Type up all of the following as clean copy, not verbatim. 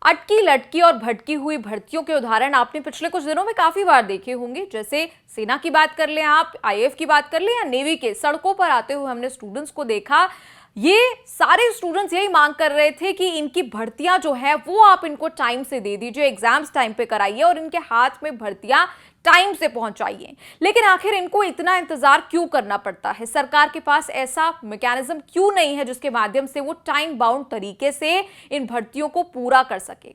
अटकी लटकी और भटकी हुई भर्तियों के उदाहरण आपने पिछले कुछ दिनों में काफी बार देखे होंगे। जैसे सेना की बात कर लें, आप आईएएफ की बात कर लें या नेवी के, सड़कों पर आते हुए हमने स्टूडेंट्स को देखा। ये सारे स्टूडेंट्स यही मांग कर रहे थे कि इनकी भर्तियां जो है वो आप इनको टाइम से दे दीजिए, एग्जाम्स टाइम पे कराइए और इनके हाथ में भर्तियां टाइम से पहुंचाइए। लेकिन आखिर इनको इतना इंतजार क्यों करना पड़ता है? सरकार के पास ऐसा मैकेनिज्म क्यों नहीं है जिसके माध्यम से वो टाइम बाउंड तरीके से इन भर्तियों को पूरा कर सके?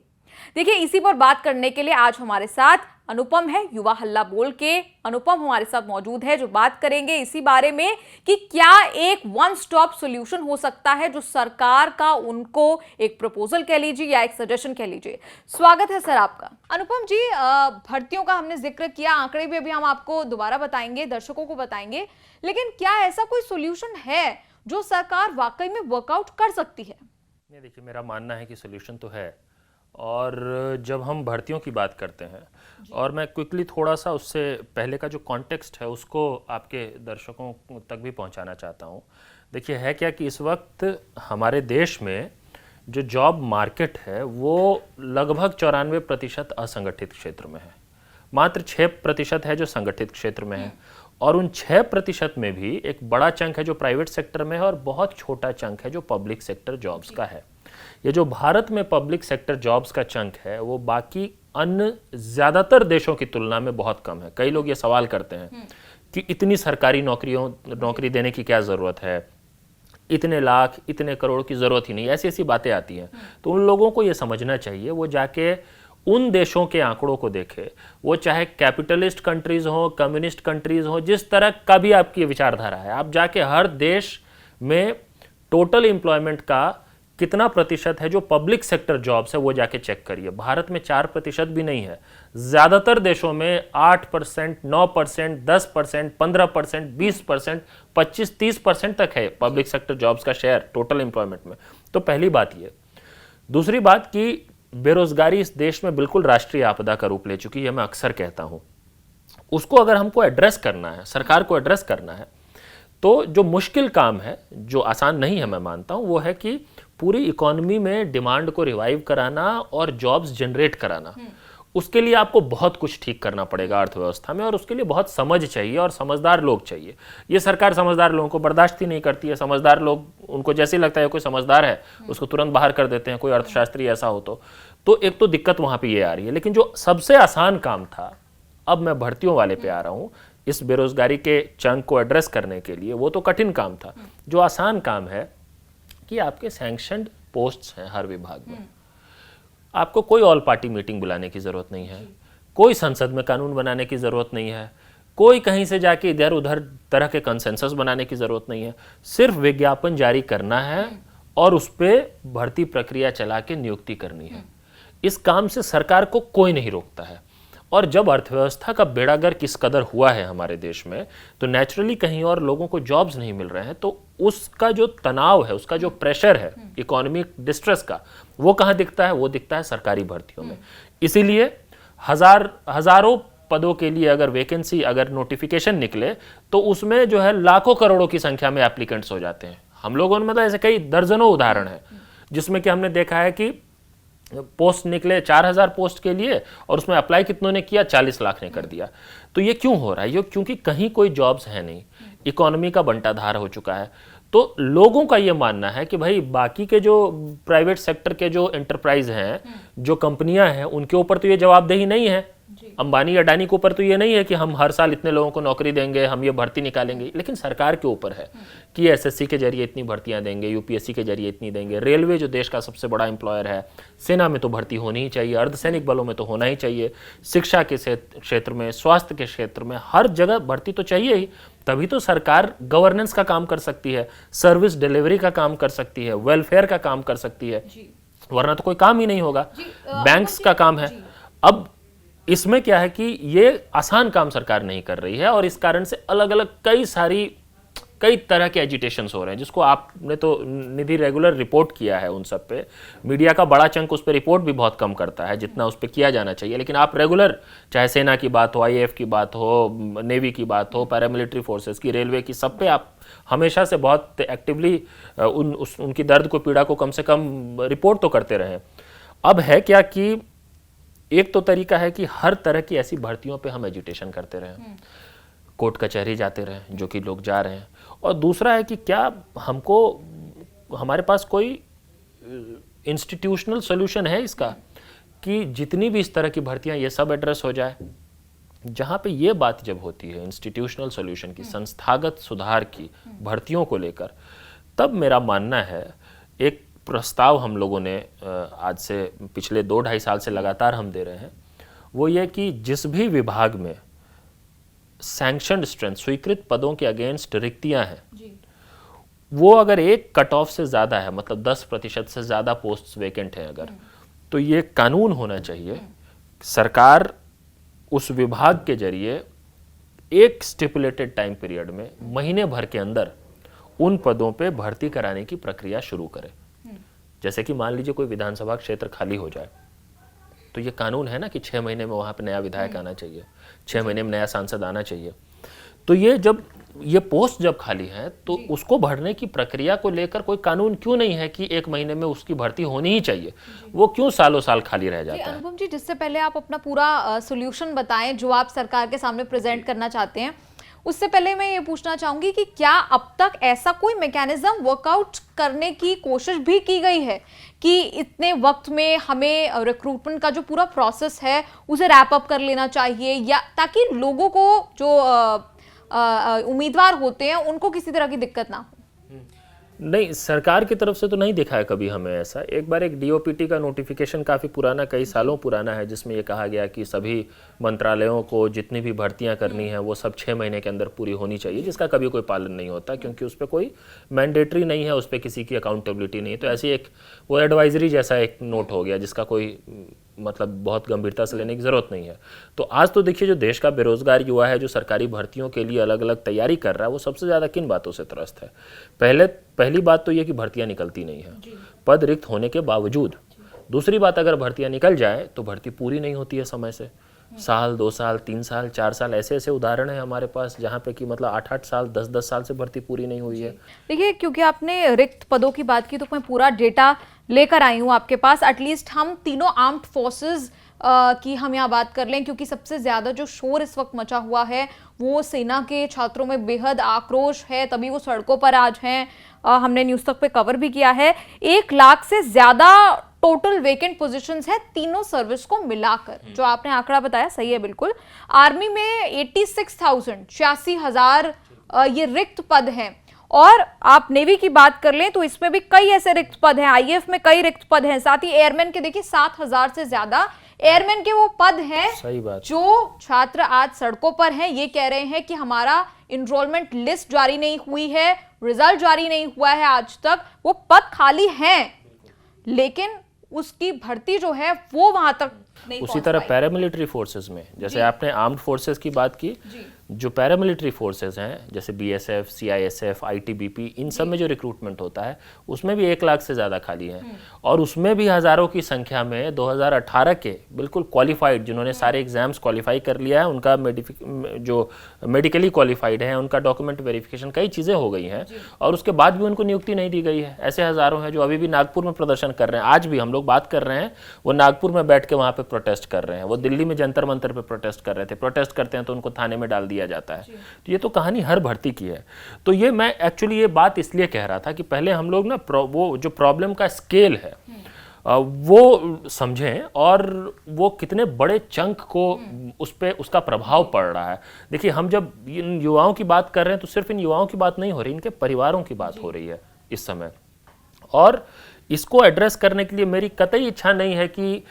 देखिए, इसी पर बात करने के लिए आज हमारे साथ अनुपम है, युवा हल्ला बोल के अनुपम हमारे साथ मौजूद है, जो बात करेंगे इसी बारे में कि क्या एक वन स्टॉप सॉल्यूशन हो सकता है जो सरकार का उनको एक प्रपोजल कह लीजिए या एक सजेशन कह लीजिए। स्वागत है सर आपका। अनुपम जी, भर्तियों का हमने जिक्र किया, आंकड़े भी अभी हम आपको दोबारा बताएंगे, दर्शकों को बताएंगे, लेकिन क्या ऐसा कोई सॉल्यूशन है जो सरकार वाकई में वर्कआउट कर सकती है? नहीं, देखिए, मेरा मानना है कि सॉल्यूशन तो है। और जब हम भर्तियों की बात करते हैं, और मैं क्विकली थोड़ा सा उससे पहले का जो कॉन्टेक्स्ट है उसको आपके दर्शकों तक भी पहुंचाना चाहता हूं। देखिए, है क्या कि इस वक्त हमारे देश में जो जॉब मार्केट है वो लगभग 94% असंगठित क्षेत्र में है, मात्र 6% है जो संगठित क्षेत्र में है। और उन 6% में भी एक बड़ा चंक है जो प्राइवेट सेक्टर में है और बहुत छोटा चंक है जो पब्लिक सेक्टर जॉब्स का है। ये जो भारत में पब्लिक सेक्टर जॉब्स का चंक है वो बाकी अन्य ज़्यादातर देशों की तुलना में बहुत कम है। कई लोग ये सवाल करते हैं कि इतनी सरकारी नौकरी देने की क्या ज़रूरत है, इतने लाख इतने करोड़ की ज़रूरत ही नहीं, ऐसी ऐसी बातें आती हैं। तो उन लोगों को ये समझना चाहिए, वो जाके उन देशों के आंकड़ों को देखे, वो चाहे कैपिटलिस्ट कंट्रीज़ हो, कम्युनिस्ट कंट्रीज़ हो, जिस तरह का भी आपकी विचारधारा है, आप जाके हर देश में टोटल एम्प्लॉयमेंट का कितना प्रतिशत है जो पब्लिक सेक्टर जॉब्स है वो जाके चेक करिए। भारत में 4% भी नहीं है, ज़्यादातर देशों में 8%, 9%, 10%, 15%, 20%, 25-30% तक है पब्लिक सेक्टर जॉब्स का शेयर टोटल एम्प्लॉयमेंट में। तो पहली बात ये। दूसरी बात कि बेरोजगारी इस देश में बिल्कुल राष्ट्रीय आपदा का रूप ले चुकी है, मैं अक्सर कहता हूं। उसको अगर हमको एड्रेस करना है, सरकार को एड्रेस करना है, तो जो मुश्किल काम है, जो आसान नहीं है मैं मानता हूं, वो है कि पूरी इकोनॉमी में डिमांड को रिवाइव कराना और जॉब्स जनरेट कराना। उसके लिए आपको बहुत कुछ ठीक करना पड़ेगा अर्थव्यवस्था में, और उसके लिए बहुत समझ चाहिए और समझदार लोग चाहिए। ये सरकार समझदार लोगों को बर्दाश्त ही नहीं करती है। समझदार लोग, उनको जैसे ही लगता है कोई समझदार है उसको तुरंत बाहर कर देते हैं, कोई अर्थशास्त्री ऐसा हो तो एक तो दिक्कत वहां पे ये आ रही है। लेकिन जो सबसे आसान काम था, अब मैं भर्तियों वाले पे आ रहा हूं, इस बेरोजगारी के चंक को एड्रेस करने के लिए, वो तो कठिन काम था। जो आसान काम है कि आपके सैंक्शनड पोस्ट्स हैं हर विभाग में, आपको कोई ऑल पार्टी मीटिंग बुलाने की जरूरत नहीं है, कोई संसद में कानून बनाने की जरूरत नहीं है, कोई कहीं से जाके इधर उधर तरह के कंसेंसस बनाने की जरूरत नहीं है। सिर्फ विज्ञापन जारी करना है और उस पर भर्ती प्रक्रिया चला के नियुक्ति करनी है। इस काम से सरकार को कोई नहीं रोकता है। और जब अर्थव्यवस्था का बेड़ागर किस कदर हुआ है हमारे देश में, तो नेचुरली कहीं और लोगों को जॉब्स नहीं मिल रहे हैं, तो उसका जो तनाव है, उसका जो प्रेशर है इकोनॉमिक डिस्ट्रेस का, वो कहाँ दिखता है? वो दिखता है सरकारी भर्तियों में। इसीलिए हजारों पदों के लिए अगर वैकेंसी, अगर नोटिफिकेशन निकले तो उसमें जो है लाखों करोड़ों की संख्या में एप्लीकेंट्स हो जाते हैं। हम लोगों ने मतलब ऐसे कई दर्जनों उदाहरण है जिसमें कि हमने देखा है कि पोस्ट निकले 4000 पोस्ट के लिए और उसमें अप्लाई कितनों ने किया, 40 लाख ने कर दिया। तो ये क्यों हो रहा है? ये क्योंकि कहीं कोई जॉब्स है नहीं, इकोनॉमी का बंटाधार हो चुका है। तो लोगों का ये मानना है कि भाई बाकी के जो प्राइवेट सेक्टर के जो एंटरप्राइज हैं, जो कंपनियां हैं, उनके ऊपर तो ये जवाबदेही नहीं है। अंबानी अडानी के ऊपर तो ये नहीं है कि हम हर साल इतने लोगों को नौकरी देंगे, हम ये भर्ती निकालेंगे। लेकिन सरकार के ऊपर है कि एसएससी के जरिए इतनी भर्तियां देंगे, यूपीएससी के जरिए इतनी देंगे। रेलवे जो देश का सबसे बड़ा एम्प्लॉयर है, सेना में तो भर्ती होनी ही चाहिए, अर्धसैनिक बलों में तो होना ही चाहिए, शिक्षा के क्षेत्र में, स्वास्थ्य के क्षेत्र में, हर जगह भर्ती तो चाहिए ही। तभी तो सरकार गवर्नेंस का काम कर सकती है, सर्विस डिलीवरी का काम कर सकती है, वेलफेयर का काम कर सकती है, वरना तो कोई काम ही नहीं होगा। बैंक्स का काम है। अब इसमें क्या है कि ये आसान काम सरकार नहीं कर रही है, और इस कारण से अलग अलग कई तरह के एजिटेशंस हो रहे हैं, जिसको आपने तो निधि रेगुलर रिपोर्ट किया है उन सब पे। मीडिया का बड़ा चंक उस पर रिपोर्ट भी बहुत कम करता है जितना उस पर किया जाना चाहिए। लेकिन आप रेगुलर, चाहे सेना की बात हो, आईएएफ की बात हो, नेवी की बात हो, पैरामिलिट्री फोर्सेस की, रेलवे की, सब पे आप हमेशा से बहुत एक्टिवली उनकी दर्द को, पीड़ा को कम से कम रिपोर्ट तो करते रहे। अब है क्या कि एक तो तरीका है कि हर तरह की ऐसी भर्तियों पे हम एजुटेशन करते रहें, कोर्ट कचहरी जाते रहें, जो कि लोग जा रहे हैं। और दूसरा है कि क्या हमको, हमारे पास कोई इंस्टीट्यूशनल सॉल्यूशन है इसका कि जितनी भी इस तरह की भर्तियां ये सब एड्रेस हो जाए। जहाँ पे ये बात जब होती है इंस्टीट्यूशनल सॉल्यूशन की, संस्थागत सुधार की, भर्तियों को लेकर, तब मेरा मानना है, एक प्रस्ताव हम लोगों ने आज से पिछले 2-2.5 साल से लगातार हम दे रहे हैं, वो ये कि जिस भी विभाग में सैंक्शनड स्ट्रेंथ, स्वीकृत पदों के अगेंस्ट रिक्तियां हैं, वो अगर एक कट ऑफ से ज़्यादा है, मतलब 10% से ज़्यादा पोस्ट वेकेंट हैं अगर, तो ये कानून होना चाहिए, सरकार उस विभाग के जरिए एक स्टिपुलेटेड टाइम पीरियड में महीने भर के अंदर उन पदों पे भर्ती कराने की प्रक्रिया शुरू करे। जैसे कि मान लीजिए कोई विधानसभा क्षेत्र खाली हो जाए, तो ये कानून है ना कि 6 महीने में वहाँ पे नया विधायक आना चाहिए, 6 महीने में नया सांसद आना चाहिए। तो ये जब ये पोस्ट जब खाली है, तो उसको भरने की प्रक्रिया को लेकर कोई कानून क्यों नहीं है कि 1 महीने में उसकी भर्ती होनी ही चाहिए? वो क्यों सालों साल खाली रह जाता है? अनुपम जी, जिससे पहले आप अपना पूरा सॉल्यूशन बताएं जो आप सरकार के सामने प्रेजेंट करना चाहते हैं, उससे पहले मैं ये पूछना चाहूंगी कि क्या अब तक ऐसा कोई मैकेनिज्म वर्कआउट करने की कोशिश भी की गई है कि इतने वक्त में हमें रिक्रूटमेंट का जो पूरा प्रोसेस है उसे रैप अप कर लेना चाहिए, या ताकि लोगों को जो उम्मीदवार होते हैं उनको किसी तरह की दिक्कत ना हो? नहीं, सरकार की तरफ से तो नहीं दिखा है कभी हमें ऐसा। एक बार एक डीओपीटी का नोटिफिकेशन काफ़ी पुराना, कई सालों पुराना है, जिसमें ये कहा गया कि सभी मंत्रालयों को जितनी भी भर्तियां करनी है वो सब 6 महीने के अंदर पूरी होनी चाहिए, जिसका कभी कोई पालन नहीं होता, क्योंकि उस पर कोई मैंडेटरी नहीं है, उस पर किसी की अकाउंटेबिलिटी नहीं है। तो ऐसी एक वो एडवाइजरी जैसा एक नोट हो गया, जिसका कोई मतलब बहुत गंभीरता से लेने की ज़रूरत नहीं है। तो आज तो देखिए, जो देश का बेरोजगार युवा है, जो सरकारी भर्तियों के लिए अलग अलग तैयारी कर रहा है, वो सबसे ज़्यादा किन बातों से त्रस्त है? पहली बात तो ये कि भर्तियां निकलती नहीं है, पद रिक्त होने के बावजूद। दूसरी बात, अगर भर्तियां निकल जाए तो भर्ती पूरी नहीं होती है समय से। साल, 2 साल, 3 साल, 4 साल, ऐसे ऐसे उदाहरण हैं हमारे पास जहाँ पे कि मतलब 8-8 साल, 10-10 साल से भर्ती पूरी नहीं हुई है। देखिए, क्योंकि आपने रिक्त पदों की बात की, तो मैं पूरा डेटा लेकर आई हूँ आपके पास। एटलीस्ट हम तीनों आर्म्ड फोर्सेस की हम यहाँ बात कर लें, क्योंकि सबसे ज़्यादा जो शोर इस वक्त मचा हुआ है वो सेना के छात्रों में बेहद आक्रोश है, तभी वो सड़कों पर आज हैं। हमने न्यूज़ तक पे कवर भी किया है। 1 लाख से ज़्यादा टोटल वेकेंट पोजीशंस है तीनों सर्विस को मिलाकर। जो आपने आंकड़ा बताया सही है बिल्कुल। आर्मी में 86,000 ये रिक्त पद हैं। और आप नेवी की बात कर लें तो इसमें भी कई ऐसे रिक्त पद हैं, आईएएफ में कई रिक्त पद हैं। साथ ही एयरमैन के देखिए 7,000 से ज्यादा एयरमैन के वो पद हैं। सही बात। जो छात्र आज सड़कों पर हैं, ये कह रहे हैं कि हमारा इनरोलमेंट लिस्ट जारी नहीं हुई है, रिजल्ट जारी नहीं हुआ है आज तक, वो पद खाली हैं, लेकिन उसकी भर्ती जो है वो वहां तक नहीं। उसी तरह पैरामिलिट्री फोर्सेस में, जैसे आपने आर्म्ड फोर्सेस की बात की, जो पैरामिलिट्री फोर्सेस हैं जैसे बीएसएफ, सीआईएसएफ, आईटीबीपी, इन सब में जो रिक्रूटमेंट होता है उसमें भी 1 लाख से ज़्यादा खाली हैं। और उसमें भी हज़ारों की संख्या में 2018 के बिल्कुल क्वालिफाइड, जिन्होंने सारे एग्जाम्स क्वालिफाई कर लिया है, उनका जो मेडिकली क्वालिफाइड है, उनका डॉक्यूमेंट वेरिफिकेशन, कई चीज़ें हो गई हैं, और उसके बाद भी उनको नियुक्ति नहीं दी गई है। ऐसे हज़ारों हैं जो अभी भी नागपुर में प्रदर्शन कर रहे हैं। आज भी हम लोग बात कर रहे हैं, वो नागपुर में बैठ के वहाँ पर प्रोटेस्ट कर रहे हैं। वो दिल्ली में जंतर मंतर पर प्रोटेस्ट कर रहे थे। प्रोटेस्ट करते हैं तो उनको थाने में डाल दिया जाता है। तो ये तो कहानी हर भर्ती की है। तो ये मैं एक्चुअली ये बात इसलिए कह रहा था कि पहले हम लोग ना वो जो प्रॉब्लम का स्केल है वो समझें, और वो कितने बड़े चंक को उस पे उसका प्रभाव पड़ रहा है। देखिए, हम जब इन युवाओं की बात कर रहे हैं तो सिर्फ इन युवाओं की बात नहीं हो रही, इनके परिवारों की बात हो रही है इस समय। और इसको एड्रेस करने के लिए मेरी कतई इच्छा नहीं है कि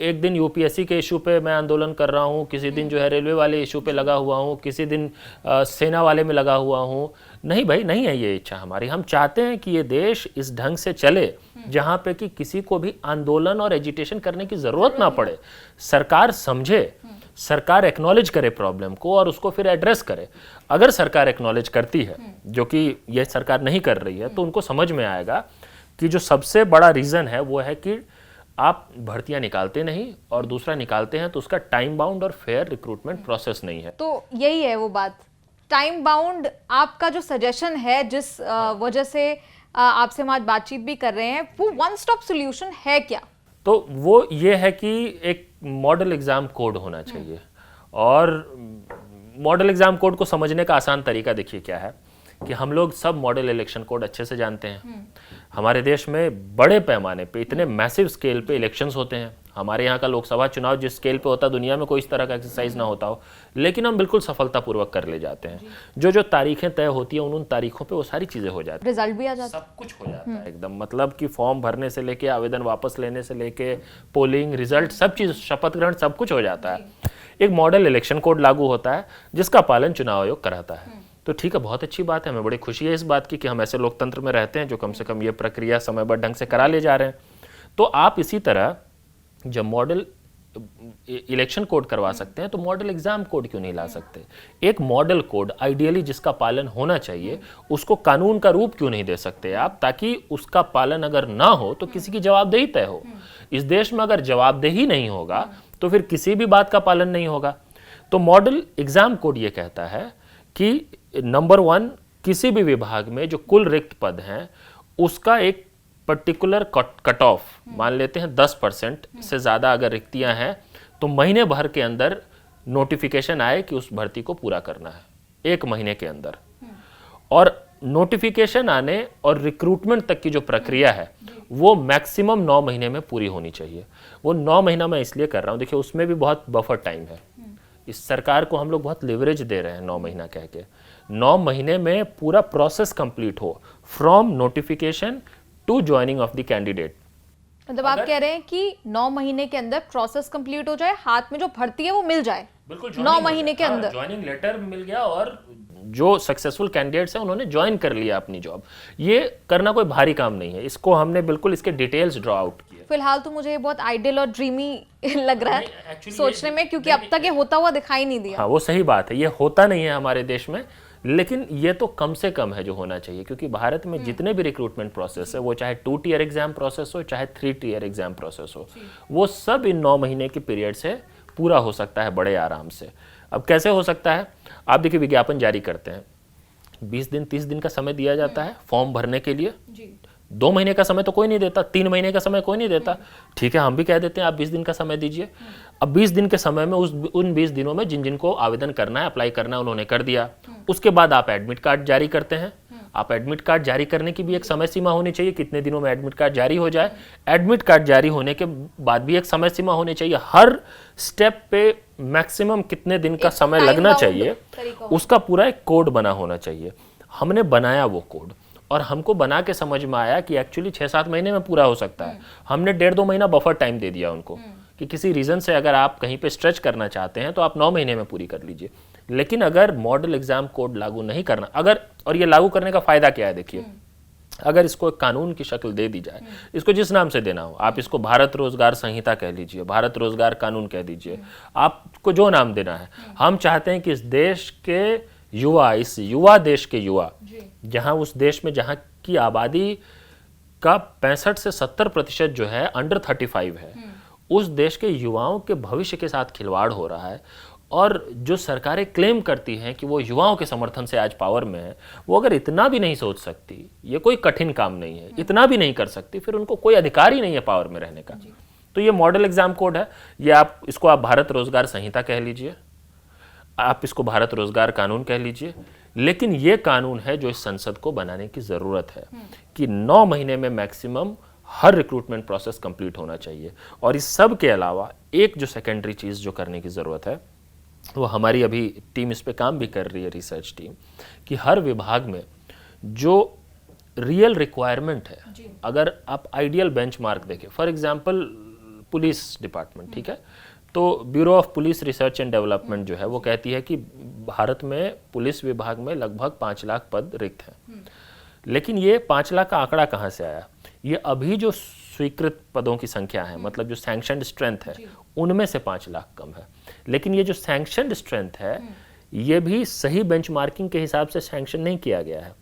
एक दिन यूपीएससी के इशू पे मैं आंदोलन कर रहा हूँ, किसी दिन जो है रेलवे वाले इशू पे लगा हुआ हूँ, किसी दिन सेना वाले में लगा हुआ हूँ। नहीं भाई, नहीं है ये इच्छा हमारी। हम चाहते हैं कि ये देश इस ढंग से चले जहाँ पे कि किसी को भी आंदोलन और एजिटेशन करने की ज़रूरत ना पड़े। सरकार समझे, सरकार एक्नॉलेज करे प्रॉब्लम को और उसको फिर एड्रेस करे। अगर सरकार एक्नॉलेज करती है, जो कि ये सरकार नहीं कर रही है, तो उनको समझ में आएगा कि जो सबसे बड़ा रीज़न है वो है कि आप भर्तियां निकालते नहीं, और दूसरा निकालते हैं तो उसका टाइम बाउंड और फेयर रिक्रूटमेंट प्रोसेस नहीं है। तो यही है वो बात, टाइम बाउंड। आपका जो सजेशन है, जिस वजह से आपसे हम आज बातचीत भी कर रहे हैं, वो वन स्टॉप सॉल्यूशन है क्या? तो वो ये है कि एक मॉडल एग्ज़ाम कोड होना चाहिए। और मॉडल एग्ज़ाम कोड को समझने का आसान तरीका देखिए क्या है कि हम लोग सब मॉडल इलेक्शन कोड अच्छे से जानते हैं। हमारे देश में बड़े पैमाने पे इतने मैसिव स्केल पे इलेक्शंस होते हैं। हमारे यहाँ का लोकसभा चुनाव जिस स्केल पे होता है दुनिया में कोई इस तरह का एक्सरसाइज ना होता हो, लेकिन हम बिल्कुल सफलतापूर्वक कर ले जाते हैं। जो जो तारीखें तय होती हैं उन तारीखों पे वो सारी चीज़ें हो जाती हैं, रिजल्ट भी आ जाता है, सब कुछ हो जाता है एकदम। मतलब कि फॉर्म भरने से लेके आवेदन वापस लेने से लेके पोलिंग रिजल्ट सब चीज़, शपथ ग्रहण सब कुछ हो जाता है। एक मॉडल इलेक्शन कोड लागू होता है जिसका पालन चुनाव आयोग कराता है। तो ठीक है, बहुत अच्छी बात है, हमें बड़ी खुशी है इस बात की कि हम ऐसे लोकतंत्र में रहते हैं जो कम से कम ये प्रक्रिया समयबद्ध ढंग से करा ले जा रहे हैं। तो आप इसी तरह जब मॉडल इलेक्शन कोड करवा सकते हैं तो मॉडल एग्जाम कोड क्यों नहीं ला सकते? एक मॉडल कोड आइडियली जिसका पालन होना चाहिए उसको कानून का रूप क्यों नहीं दे सकते आप, ताकि उसका पालन अगर ना हो तो किसी की जवाबदेही तय हो। इस देश में अगर जवाबदेही नहीं होगा तो फिर किसी भी बात का पालन नहीं होगा। तो मॉडल एग्जाम कोड ये कहता है कि नंबर 1, किसी भी विभाग में जो कुल रिक्त पद हैं उसका एक पर्टिकुलर कट ऑफ मान लेते हैं 10% से ज़्यादा अगर रिक्तियां हैं तो महीने भर के अंदर नोटिफिकेशन आए कि उस भर्ती को पूरा करना है 1 महीने के अंदर। और नोटिफिकेशन आने और रिक्रूटमेंट तक की जो प्रक्रिया है वो मैक्सिमम 9 महीने में पूरी होनी चाहिए। वो 9 महीना मैं इसलिए कर रहा हूँ, देखिए उसमें भी बहुत बफर टाइम है। इस सरकार को हम लोग बहुत लिवरेज दे रहे हैं 9 महीना कह के। 9 महीने में पूरा प्रोसेस कंप्लीट हो from notification to joining of the candidate. मतलब आप कह रहे हैं कि 9 महीने के अंदर प्रोसेस कंप्लीट हो जाए, हाथ में जो भर्ती है वो मिल जाए, बिल्कुल 9 महीने के अंदर ज्वाइनिंग लेटर मिल गया और जो सक्सेसफुल कैंडिडेट्स हैं उन्होंने ज्वाइन कर लिया अपनी जॉब। ये करना कोई भारी काम नहीं है, इसको हमने बिल्कुल इसके डिटेल्स ड्रॉ आउट किए। फिलहाल तो मुझे ये बहुत आइडियल और ड्रीमी लग रहा है सोचने में, क्योंकि अब तक ये होता हुआ दिखाई नहीं दिया। हाँ, वो सही बात है, ये होता नहीं है हमारे देश में, लेकिन ये तो कम से कम है जो होना चाहिए। क्योंकि भारत में जितने भी रिक्रूटमेंट प्रोसेस है वो चाहे 2 टियर एग्जाम प्रोसेस हो चाहे 3 टियर एग्जाम प्रोसेस हो, वो सब इन 9 महीने के पीरियड से पूरा हो सकता है बड़े आराम से। अब कैसे हो सकता है? आप देखिए विज्ञापन जारी करते हैं, 20 दिन 30 दिन का समय दिया जाता है फॉर्म भरने के लिए। 2 महीने का समय तो कोई नहीं देता, 3 महीने का समय कोई नहीं देता। ठीक है, हम भी कह देते हैं आप 20 दिन का समय दीजिए। अब 20 दिन के समय में उन 20 दिनों में जिन जिनको आवेदन करना है, अप्लाई करना है, उन्होंने कर दिया। उसके बाद आप एडमिट कार्ड जारी करते हैं। आप एडमिट कार्ड जारी करने की भी एक समय सीमा होनी चाहिए, कितने दिनों में एडमिट कार्ड जारी हो जाए। एडमिट कार्ड जारी होने के बाद भी एक समय सीमा होनी चाहिए। हर स्टेप पे मैक्सिमम कितने दिन का समय लगना चाहिए, उसका पूरा एक कोड बना होना चाहिए। हमने बनाया वो कोड और हमको बना के समझ में आया कि एक्चुअली 6-7 महीने में पूरा हो सकता है। हमने 1.5-2 महीना बफर टाइम दे दिया उनको कि किसी रीज़न से अगर आप कहीं पे स्ट्रेच करना चाहते हैं तो आप 9 महीने में पूरी कर लीजिए। लेकिन अगर मॉडल एग्जाम कोड लागू नहीं करना, अगर, और ये लागू करने का फ़ायदा क्या है देखिए, अगर इसको एक कानून की शक्ल दे दी जाए, इसको जिस नाम से देना हो, आप इसको भारत रोजगार संहिता कह लीजिए, भारत रोजगार कानून कह दीजिए, आपको जो नाम देना है। हम चाहते हैं कि इस देश के युवा, इस युवा देश के युवा, जहां उस देश में जहां की आबादी का 65 से 70% जो है अंडर 35 है, उस देश के युवाओं के भविष्य के साथ खिलवाड़ हो रहा है। और जो सरकारें क्लेम करती हैं कि वो युवाओं के समर्थन से आज पावर में है, वो अगर इतना भी नहीं सोच सकती, ये कोई कठिन काम नहीं है, इतना भी नहीं कर सकती, फिर उनको कोई अधिकार ही नहीं है पावर में रहने का। तो ये मॉडल एग्जाम कोड है, ये आप भारत रोजगार संहिता कह लीजिए, आप इसको भारत रोजगार कानून कह लीजिए, लेकिन ये कानून है जो इस संसद को बनाने की जरूरत है कि 9 महीने में मैक्सिमम हर रिक्रूटमेंट प्रोसेस कंप्लीट होना चाहिए। और इस सब के अलावा एक जो सेकेंडरी चीज़ जो करने की ज़रूरत है, वो हमारी अभी टीम इस पे काम भी कर रही है, रिसर्च टीम, कि हर विभाग में जो रियल रिक्वायरमेंट है, अगर आप आइडियल बेंचमार्क देखें, फॉर एग्जांपल पुलिस डिपार्टमेंट, ठीक है, तो bureau of police research and development जो है वो कहती है कि भारत में पुलिस विभाग में लगभग 5 लाख पद रिक्त हैं। लेकिन ये 5 लाख का आंकड़ा कहाँ से आया? ये अभी जो स्वीकृत पदों की संख्या है, मतलब जो सैंक्शनड स्ट्रेंथ है, उनमें से 5 लाख कम है। लेकिन ये जो सैंक्शनड स्ट्रेंथ है, ये भी सही बेंचमार्किंग के हिसाब से सैंक्शन नहीं किया गया है।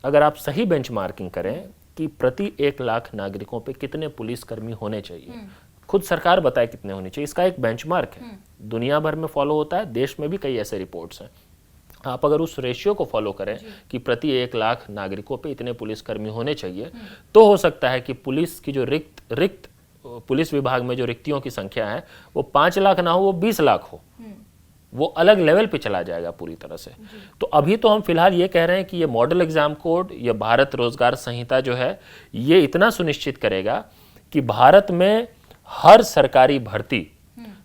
अगर आप सही बेंचमार्किंग करें कि प्रति 1 लाख नागरिकों पे कितने पुलिसकर्मी होने चाहिए, खुद सरकार बताए कितने होने चाहिए, इसका एक बेंचमार्क है, दुनिया भर में फॉलो होता है, देश में भी कई ऐसे रिपोर्ट्स हैं। आप अगर उस रेशियो को फॉलो करें कि प्रति 1 लाख नागरिकों पे इतने पुलिसकर्मी होने चाहिए, तो हो सकता है कि पुलिस की जो रिक्त पुलिस विभाग में जो रिक्तियों की संख्या है वो 5 लाख ना हो, वो 20 लाख हो, वो अलग लेवल पे चला जाएगा पूरी तरह से। तो अभी तो हम फिलहाल ये कह रहे हैं कि ये मॉडल एग्जाम कोड, ये भारत रोजगार संहिता जो है, ये इतना सुनिश्चित करेगा कि भारत में हर सरकारी भर्ती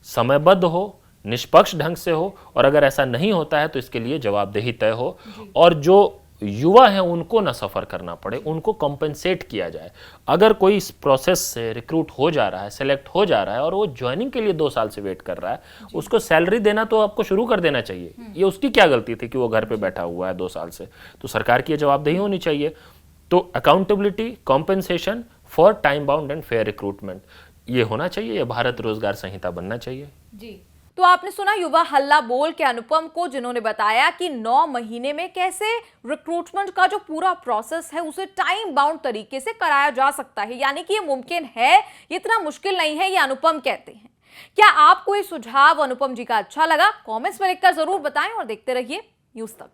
समयबद्ध हो, निष्पक्ष ढंग से हो, और अगर ऐसा नहीं होता है तो इसके लिए जवाबदेही तय हो, और जो युवा हैं उनको ना सफ़र करना पड़े, उनको कॉम्पेंसेट किया जाए। अगर कोई इस प्रोसेस से रिक्रूट हो जा रहा है, सेलेक्ट हो जा रहा है, और वो ज्वाइनिंग के लिए 2 साल से वेट कर रहा है, उसको सैलरी देना तो आपको शुरू कर देना चाहिए। ये उसकी क्या गलती थी कि वो घर पे बैठा हुआ है 2 साल से? तो सरकार की ये जवाबदेही होनी चाहिए। तो accountability, compensation for time bound and fair recruitment, ये होना चाहिए, ये भारत रोजगार संहिता बनना चाहिए। जी, तो आपने सुना युवा हल्ला बोल के अनुपम को, जिन्होंने बताया कि 9 महीने में कैसे रिक्रूटमेंट का जो पूरा प्रोसेस है उसे टाइम बाउंड तरीके से कराया जा सकता है, यानी कि ये मुमकिन है, ये इतना मुश्किल नहीं है, ये अनुपम कहते हैं। क्या आपको ये सुझाव अनुपम जी का अच्छा लगा? कमेंट्स में लिखकर जरूर बताएं और देखते रहिए न्यूज़ तक।